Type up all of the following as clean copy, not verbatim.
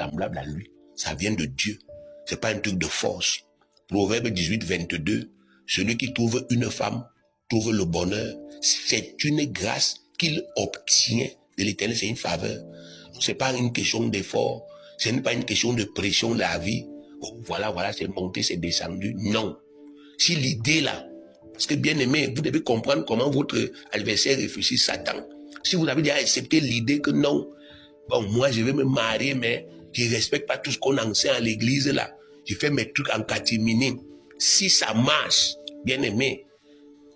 semblables à lui. Ça vient de Dieu. C'est pas un truc de force. Proverbe 18, 22. Celui qui trouve une femme trouve le bonheur. C'est une grâce qu'il obtient de l'Éternel. C'est une faveur. C'est pas une question d'effort. Ce n'est pas une question de pression de la vie. Oh, voilà, c'est monté, c'est descendu. Non. Si l'idée là, parce que bien aimé, vous devez comprendre comment votre adversaire réfléchit, Satan. Si vous avez déjà accepté l'idée que non, bon, moi je vais me marier, mais je ne respecte pas tout ce qu'on enseigne à l'église là. Je fais mes trucs en catimini. Si ça marche, bien aimé,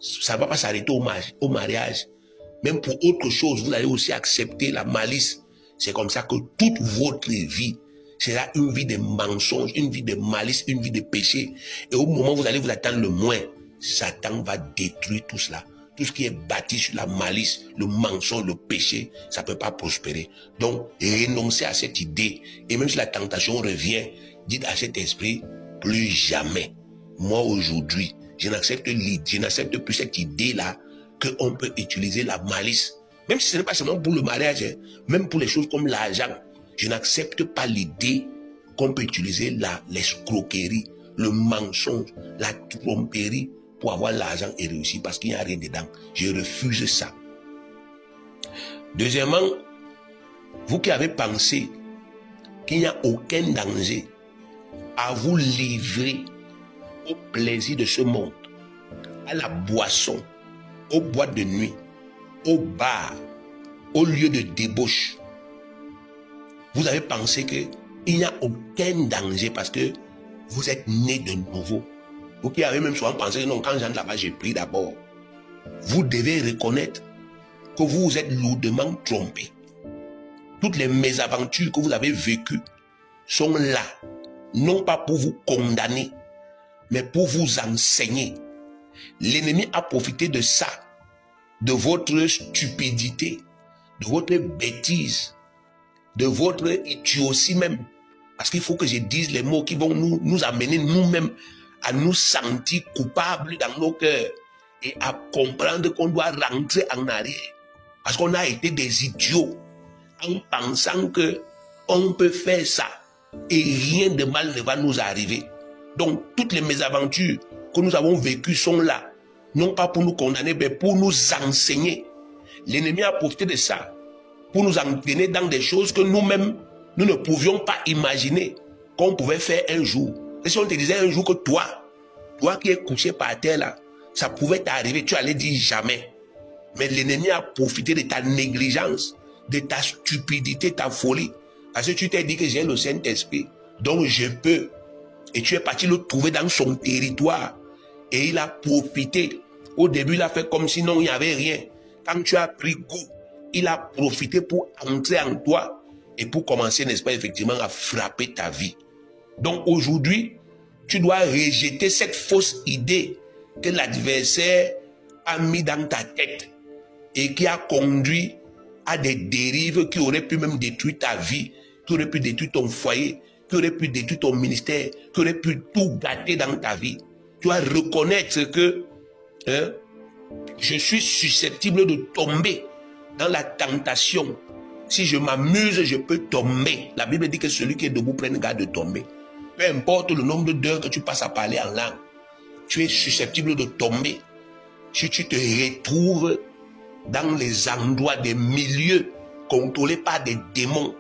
ça ne va pas s'arrêter au mariage. Même pour autre chose, vous allez aussi accepter la malice. C'est comme ça que toute votre vie sera une vie de mensonges, une vie de malice, une vie de péché. Et au moment où vous allez vous attendre le moins, Satan va détruire tout cela. Tout ce qui est bâti sur la malice, le mensonge, le péché, ça ne peut pas prospérer. Donc, renoncez à cette idée. Et même si la tentation revient, dites à cet esprit, plus jamais. Moi, aujourd'hui, je n'accepte plus cette idée-là qu'on peut utiliser la malice. Même si ce n'est pas seulement pour le mariage, hein, même pour les choses comme l'argent. Je n'accepte pas l'idée qu'on peut utiliser l'escroquerie, le mensonge, la tromperie pour avoir l'argent et réussir parce qu'il n'y a rien dedans. Je refuse ça. Deuxièmement, vous qui avez pensé qu'il n'y a aucun danger à vous livrer au plaisir de ce monde, à la boisson, aux boîtes de nuit, aux bars, aux lieux de débauche, vous avez pensé qu'il n'y a aucun danger parce que vous êtes né de nouveau. Vous qui avez même souvent pensé, non, quand j'entre là-bas, j'ai pris d'abord. Vous devez reconnaître que vous vous êtes lourdement trompé. Toutes les mésaventures que vous avez vécues sont là, non pas pour vous condamner, mais pour vous enseigner. L'ennemi a profité de ça, de votre stupidité, de votre bêtise, de votre idiotie même. Parce qu'il faut que je dise les mots qui vont nous amener nous-mêmes à nous sentir coupables dans nos cœurs et à comprendre qu'on doit rentrer en arrière. Parce qu'on a été des idiots en pensant qu'on peut faire ça et rien de mal ne va nous arriver. Donc toutes les mésaventures que nous avons vécues sont là, non pas pour nous condamner, mais pour nous enseigner. L'ennemi a profité de ça pour nous entraîner dans des choses que nous-mêmes, nous ne pouvions pas imaginer qu'on pouvait faire un jour. Et si on te disait un jour que toi qui es couché par terre là, ça pouvait t'arriver, tu allais dire jamais. Mais l'ennemi a profité de ta négligence, de ta stupidité, ta folie. Parce que tu t'es dit que j'ai le Saint-Esprit, donc je peux. Et tu es parti le trouver dans son territoire. Et il a profité. Au début, il a fait comme si non, il n'y avait rien. Quand tu as pris goût, il a profité pour entrer en toi et pour commencer, n'est-ce pas, effectivement, à frapper ta vie. Donc aujourd'hui, tu dois rejeter cette fausse idée que l'adversaire a mis dans ta tête et qui a conduit à des dérives qui auraient pu même détruire ta vie, qui auraient pu détruire ton foyer, qui auraient pu détruire ton ministère, qui auraient pu tout gâter dans ta vie. Tu dois reconnaître que je suis susceptible de tomber dans la tentation. Si je m'amuse, je peux tomber. La Bible dit que celui qui est debout prenne garde de tomber. Peu importe le nombre d'heures que tu passes à parler en langue, tu es susceptible de tomber. Si tu te retrouves dans les endroits, des milieux contrôlés par des démons,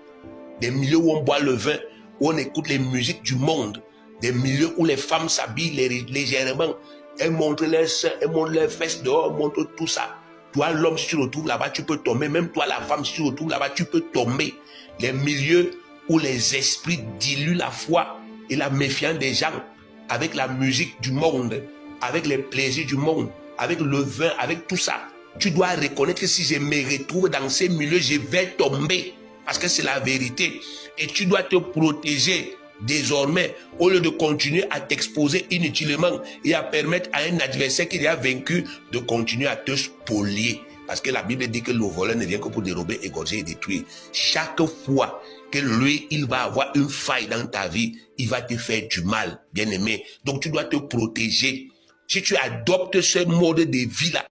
des milieux où on boit le vin, où on écoute les musiques du monde, des milieux où les femmes s'habillent légèrement, elles montrent leurs seins, elles montrent leurs fesses dehors, elles montrent tout ça. Toi, l'homme, si tu te retrouves là-bas, tu peux tomber. Même toi, la femme, si tu te retrouves là-bas, tu peux tomber. Les milieux où les esprits diluent la foi et la méfiance des gens avec la musique du monde, avec les plaisirs du monde, avec le vin, avec tout ça. Tu dois reconnaître que si je me retrouve dans ces milieux, je vais tomber. Parce que c'est la vérité. Et tu dois te protéger désormais, au lieu de continuer à t'exposer inutilement et à permettre à un adversaire qui est vaincu de continuer à te spolier. Parce que la Bible dit que le voleur ne vient que pour dérober, égorger et détruire. Chaque fois que lui, il va avoir une faille dans ta vie, il va te faire du mal, bien aimé. Donc tu dois te protéger. Si tu adoptes ce mode de vie-là,